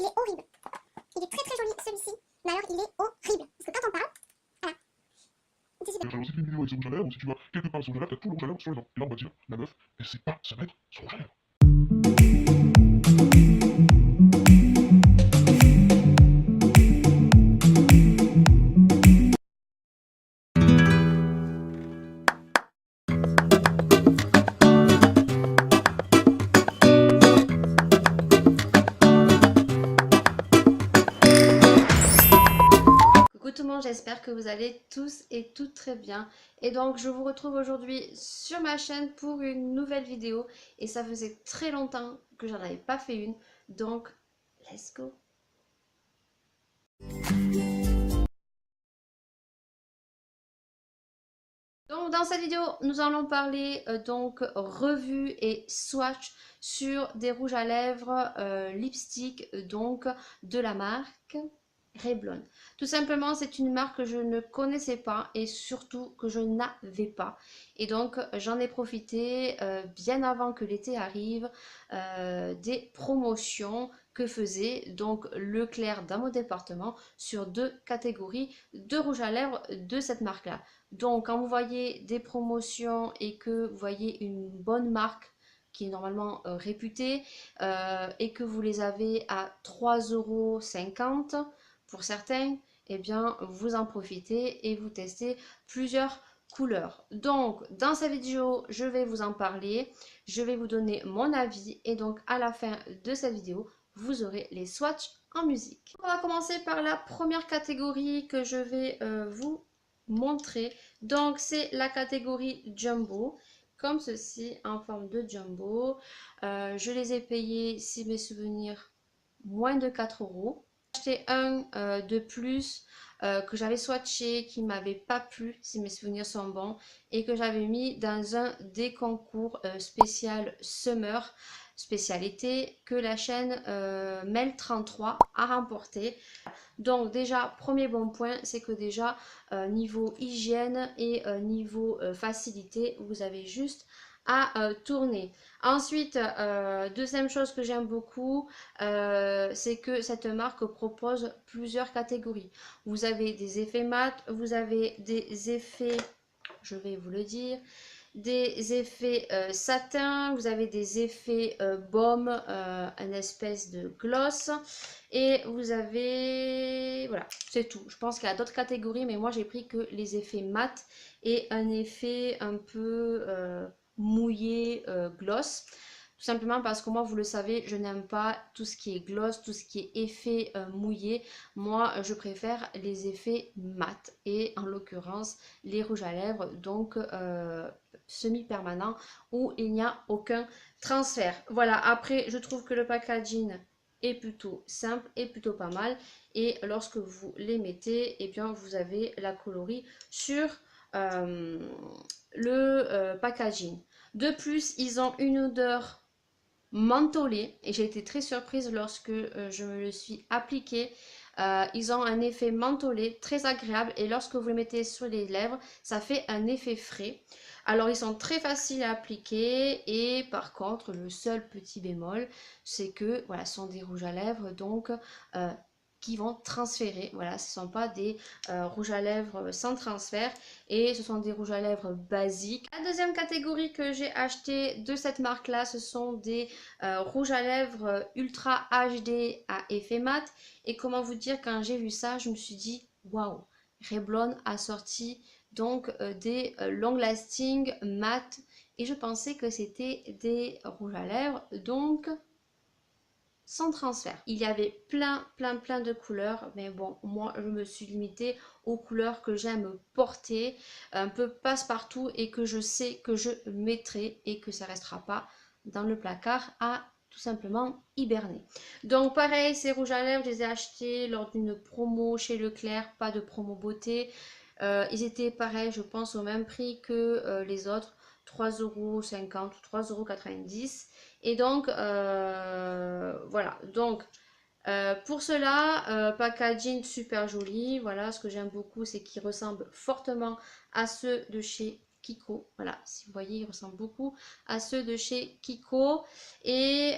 il est horrible. Il est très très joli celui-ci, mais alors il est horrible. Parce que quand on parle, voilà. Alors si tu fais une vidéo avec ce rouge à lèvres, ou si tu vas quelque part avec ce rouge à lèvres, t'as tout le rouge à lèvres sur les dents. Et là on va dire, la meuf, elle sait pas se mettre son rouge à lèvres. Coucou tout le monde, j'espère que vous allez tous et toutes très bien. Et donc je vous retrouve aujourd'hui sur ma chaîne pour une nouvelle vidéo. Et ça faisait très longtemps que j'en avais pas fait une. Donc, let's go! Donc dans cette vidéo, nous allons parler donc revue et swatch sur des rouges à lèvres lipstick donc de la marque Revlon. Tout simplement, c'est une marque que je ne connaissais pas et surtout que je n'avais pas. Et donc, j'en ai profité bien avant que l'été arrive des promotions que faisait donc Leclerc dans mon département sur deux catégories de rouge à lèvres de cette marque-là. Donc, quand vous voyez des promotions et que vous voyez une bonne marque qui est normalement réputée et que vous les avez à 3,50 € pour certains, eh bien, vous en profitez et vous testez plusieurs couleurs. Donc, dans cette vidéo, je vais vous en parler, je vais vous donner mon avis et donc à la fin de cette vidéo, vous aurez les swatchs en musique. On va commencer par la première catégorie que je vais vous montrer. Donc, c'est la catégorie Jumbo, comme ceci, en forme de Jumbo. Je les ai payés, si mes souvenirs, moins de 4 €. J'ai acheté un de plus que j'avais swatché, qui m'avait pas plu, si mes souvenirs sont bons, et que j'avais mis dans un des concours spécial Summer, spécialité, que la chaîne Mel33 a remporté. Donc déjà, premier bon point, c'est que déjà, niveau hygiène et niveau facilité, vous avez juste à tourner. Ensuite, deuxième chose que j'aime beaucoup, c'est que cette marque propose plusieurs catégories. Vous avez des effets mat, vous avez des effets, je vais vous le dire, des effets satin, vous avez des effets baume, une espèce de gloss, et vous avez, voilà, c'est tout. Je pense qu'il y a d'autres catégories, mais moi j'ai pris que les effets mat et un effet un peu mouillé gloss. Tout simplement parce que moi, vous le savez, je n'aime pas tout ce qui est gloss, tout ce qui est effet mouillé. Moi, je préfère les effets mat et en l'occurrence les rouges à lèvres, donc semi-permanent, où il n'y a aucun transfert. Voilà, après, je trouve que le packaging est plutôt simple et plutôt pas mal. Et lorsque vous les mettez, eh bien, vous avez la coloris sur le packaging. De plus, ils ont une odeur mentholé et j'ai été très surprise lorsque je me le suis appliqué. Ils ont un effet mentholé très agréable et lorsque vous le mettez sur les lèvres, ça fait un effet frais. Alors ils sont très faciles à appliquer et par contre le seul petit bémol, c'est que voilà, ce sont des rouges à lèvres donc qui vont transférer. Voilà, ce ne sont pas des rouges à lèvres sans transfert et ce sont des rouges à lèvres basiques. La deuxième catégorie que j'ai acheté de cette marque là, ce sont des rouges à lèvres ultra HD à effet mat. Et comment vous dire, quand j'ai vu ça, je me suis dit waouh, Revlon a sorti donc des long lasting mat et je pensais que c'était des rouges à lèvres donc sans transfert. Il y avait plein de couleurs, mais bon, moi je me suis limitée aux couleurs que j'aime porter, un peu passe-partout et que je sais que je mettrai et que ça restera pas dans le placard à tout simplement hiberner. Donc pareil, ces rouges à lèvres, je les ai achetés lors d'une promo chez Leclerc, pas de promo beauté. Ils étaient pareil, je pense au même prix que les autres, 3,50 € ou 3,90 €. Et donc, voilà. Donc, pour cela, packaging super joli. Voilà, ce que j'aime beaucoup, c'est qu'il ressemble fortement à ceux de chez Kiko. Voilà, si vous voyez, ils ressemblent beaucoup à ceux de chez Kiko. Et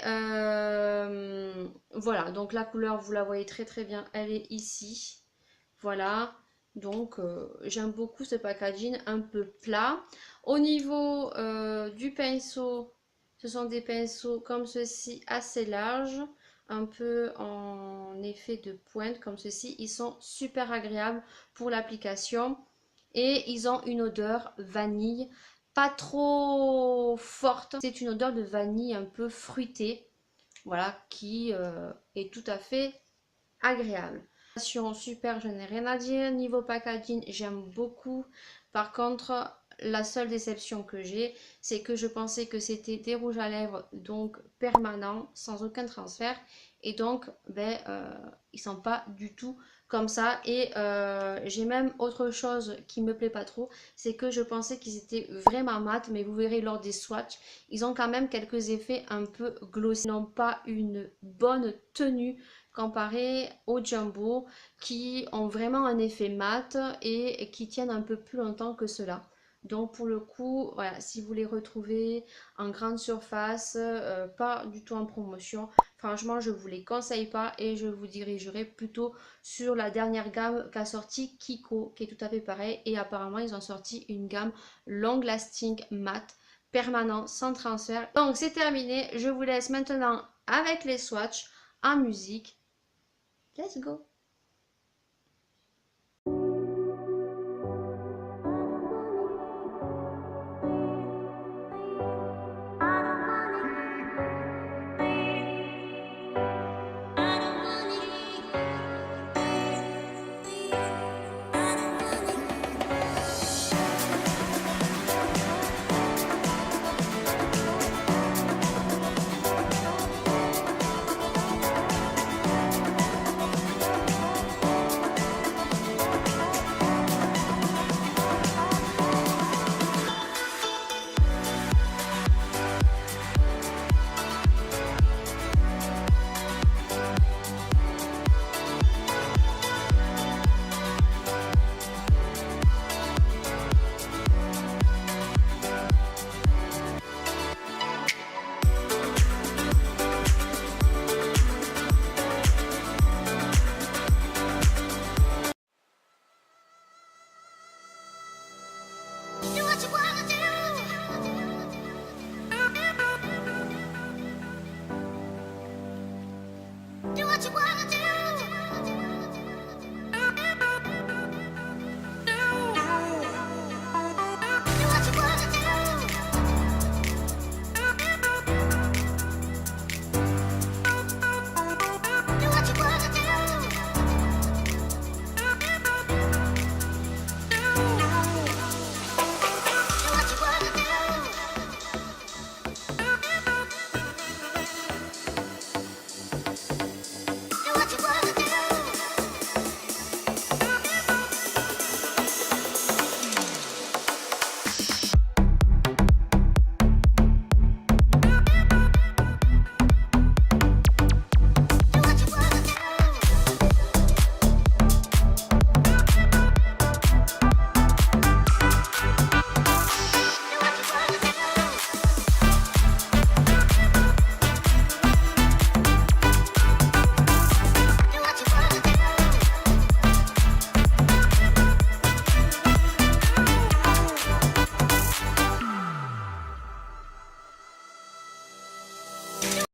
voilà, donc la couleur, vous la voyez très très bien, elle est ici. Voilà, donc j'aime beaucoup ce packaging un peu plat. Au niveau du pinceau, ce sont des pinceaux comme ceci, assez larges, un peu en effet de pointe comme ceci. Ils sont super agréables pour l'application et ils ont une odeur vanille, pas trop forte. C'est une odeur de vanille un peu fruitée, voilà, qui est tout à fait agréable. Super, je n'ai rien à dire. Niveau packaging, j'aime beaucoup. Par contre, la seule déception que j'ai, c'est que je pensais que c'était des rouges à lèvres donc permanents, sans aucun transfert. Et donc, ben, ils sont pas du tout comme ça. Et j'ai même autre chose qui me plaît pas trop, c'est que je pensais qu'ils étaient vraiment mat, mais vous verrez lors des swatchs, ils ont quand même quelques effets un peu glossy. Ils n'ont pas une bonne tenue comparé aux Jumbo qui ont vraiment un effet mat et qui tiennent un peu plus longtemps que cela. Donc pour le coup, voilà, si vous les retrouvez en grande surface, pas du tout en promotion, franchement je vous les conseille pas et je vous dirigerai plutôt sur la dernière gamme qu'a sorti Kiko, qui est tout à fait pareil. Et apparemment ils ont sorti une gamme long lasting mat permanent sans transfert. Donc c'est terminé, je vous laisse maintenant avec les swatchs en musique. Let's go! Do what you wanna do. Do what you wanna do.